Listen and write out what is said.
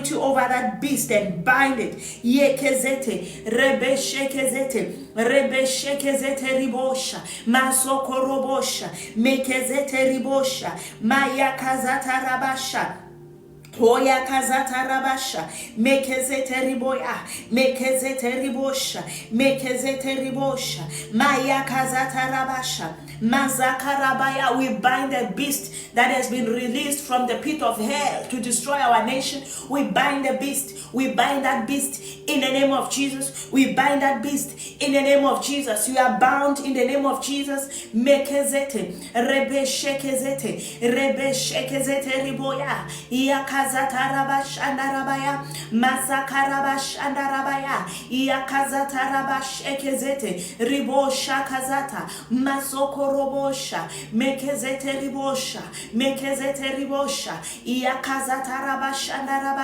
authority over that beast and bind it. Yekezete, rebeshekezete, rebeshekezete ribosha, masoko robosha, mekezete ribosha, mayakazata rabasha. Hoya kazata rabasha, mekezete riboya, mekezete ribosha, mekezete ribosha, maya kazata rabasha, mazakarabaya. We bind the beast that has been released from the pit of hell to destroy our nation. We bind the beast. We bind that beast in the name of Jesus. We bind that beast in the name of Jesus. You are bound in the name of Jesus. Mekezete, rebeshekezete, rebeshekezete riboya, Zakarabash and Arabaya, Masakarabash and Arabaya, Iakazatarabash Ekezete, Ribo Shakazata, Masokorobosha, Mekezete Ribosha, Mekezete Ribosha, Iakazatarabash and Arabaya.